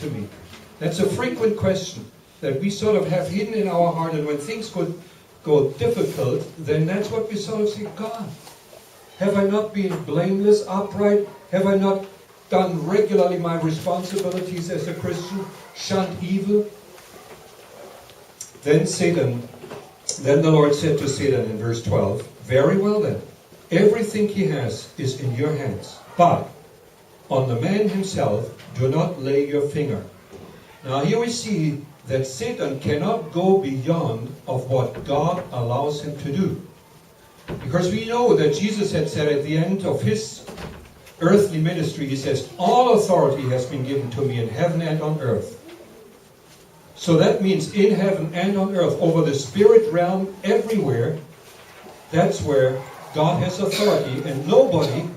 to me? That's a frequent question that we sort of have hidden in our heart, and when things go difficult, then that's what we sort of say, God, have I not been blameless, upright? Have I not done regularly my responsibilities as a Christian, shunned evil? Then the Lord said to Satan in verse 12, very well then, everything he has is in your hands, but on the man himself do not lay your finger. Now here we see that Satan cannot go beyond of what God allows him to do. Because we know that Jesus had said at the end of his earthly ministry, he says, all authority has been given to me in heaven and on earth. So that means in heaven and on earth, over the spirit realm, everywhere, that's where God has authority, and nobody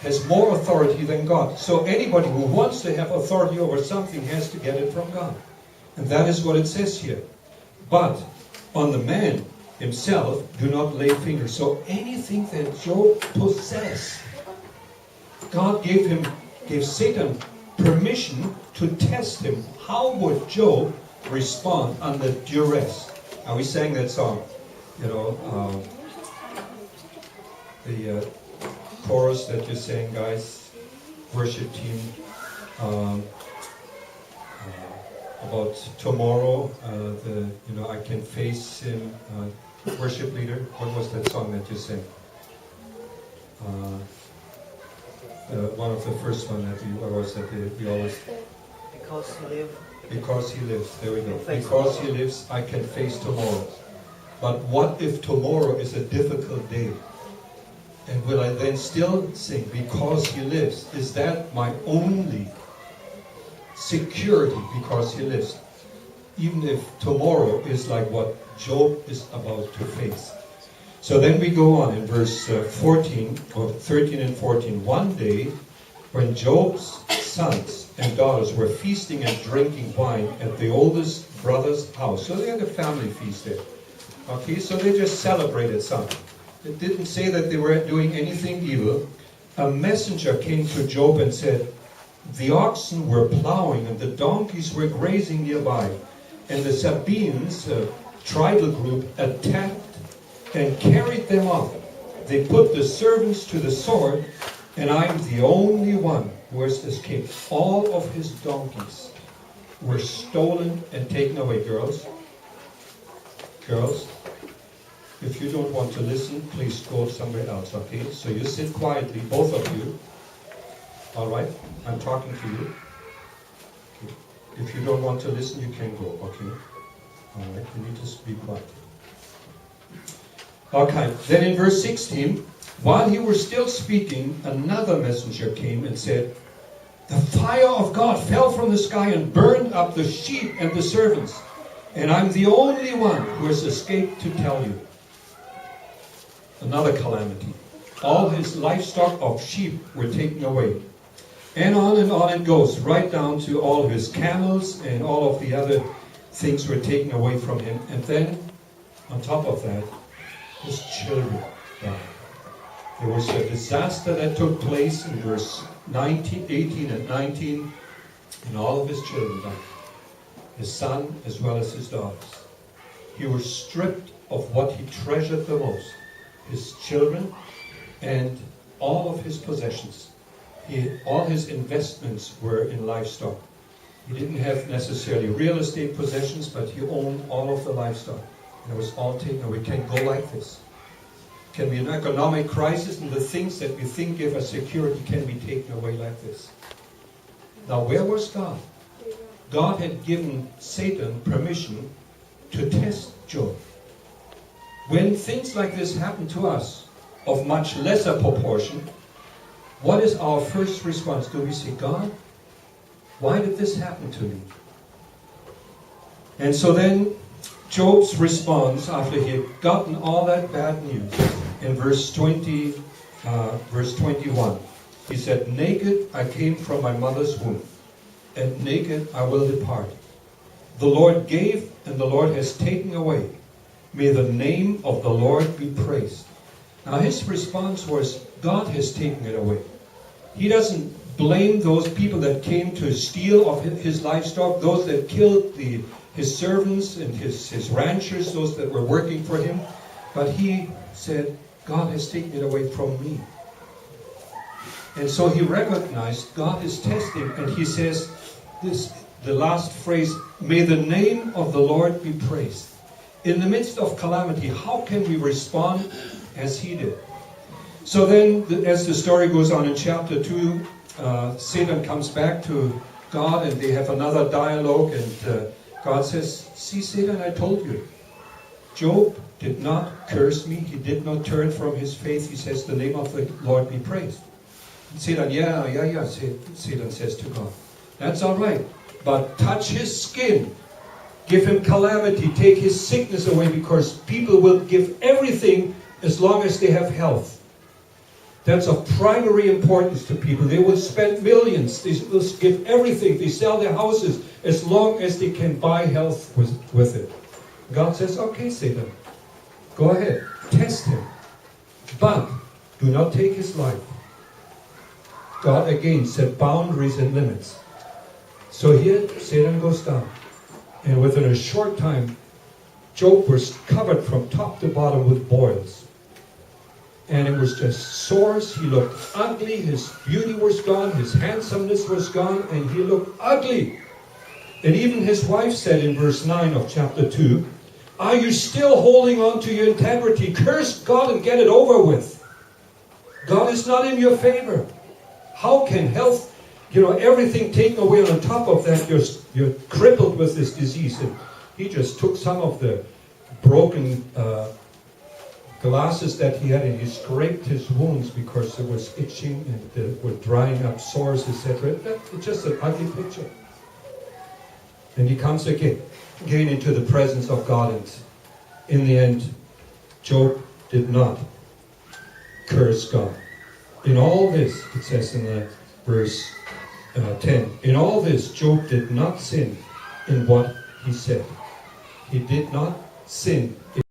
has more authority than God. So anybody who wants to have authority over something has to get it from God. And that is what it says here. But on the man himself, do not lay fingers. So anything that Job possessed, God gave Satan permission to test him. How would Job respond under duress? Now we sang that song, the chorus that you sang, guys, worship team, about tomorrow. I can face him. Worship leader, what was that song that you sang? One of the first one that we always. Because he lives. Because he lives. There we go. Because he lives, I can face tomorrow. But what if tomorrow is a difficult day? And will I then still sing, because he lives? Is that my only security, because he lives? Even if tomorrow is like what Job is about to face. So then we go on in verse 14, or 13 and 14. One day, when Job's sons and daughters were feasting and drinking wine at the oldest brother's house. So they had a family feast there. Okay, so they just celebrated something. It didn't say that they were doing anything evil. A messenger came to Job and said, the oxen were plowing and the donkeys were grazing nearby. And the Sabines, a tribal group, attacked and carried them off. They put the servants to the sword, and I'm the only one who has escaped. All of his donkeys were stolen and taken away. Girls, if you don't want to listen, please go somewhere else, okay? So you sit quietly, both of you. All right? I'm talking to you. Okay. If you don't want to listen, you can go, okay? All right, you need to be quiet. Okay, then in verse 16, while he was still speaking, another messenger came and said, the fire of God fell from the sky and burned up the sheep and the servants, and I'm the only one who has escaped to tell you. Another calamity. All his livestock of sheep were taken away. And on it goes, right down to all his camels and all of the other things were taken away from him. And then, on top of that, his children died. There was a disaster that took place in verse 18 and 19, and all of his children died. His son as well as his daughters. He was stripped of what he treasured the most, his children and all of his possessions. All his investments were in livestock. He didn't have necessarily real estate possessions, but he owned all of the livestock. And it was all taken away. We can't go like this. It can be an economic crisis, and the things that we think give us security can be taken away like this. Now, where was God? God had given Satan permission to test Job. When things like this happen to us, of much lesser proportion, what is our first response? Do we say, God, why did this happen to me? And so then, Job's response, after he had gotten all that bad news, in verse 21, he said, naked I came from my mother's womb, and naked I will depart. The Lord gave, and the Lord has taken away. May the name of the Lord be praised. Now his response was, God has taken it away. He doesn't blamed those people that came to steal of his livestock, those that killed his servants and his ranchers, those that were working for him. But he said, God has taken it away from me. And so he recognized God is testing, and he says the last phrase, may the name of the Lord be praised. In the midst of calamity, how can we respond as he did? So then, as the story goes on in chapter 2, Satan comes back to God and they have another dialogue, and God says, see, Satan, I told you. Job did not curse me. He did not turn from his faith. He says, the name of the Lord be praised. And Satan, yeah, Satan says to God, that's all right. But touch his skin. Give him calamity. Take his sickness away, because people will give everything as long as they have health. That's of primary importance to people. They will spend millions. They will give everything. They sell their houses as long as they can buy health with it. God says, okay, Satan, go ahead. Test him. But do not take his life. God again set boundaries and limits. So here, Satan goes down. And within a short time, Job was covered from top to bottom with boils. And it was just sores. He looked ugly. His beauty was gone. His handsomeness was gone. And he looked ugly. And even his wife said in verse 9 of chapter 2, are you still holding on to your integrity? Curse God and get it over with. God is not in your favor. How can health, everything taken away, and on top of that, you're crippled with this disease? And he just took some of the broken glasses that he had, and he scraped his wounds because it was itching and they were drying up, sores, etc. It's just an ugly picture. And he comes again into the presence of God, and in the end, Job did not curse God. In all this, it says in the verse 10, in all this, Job did not sin in what he said. He did not sin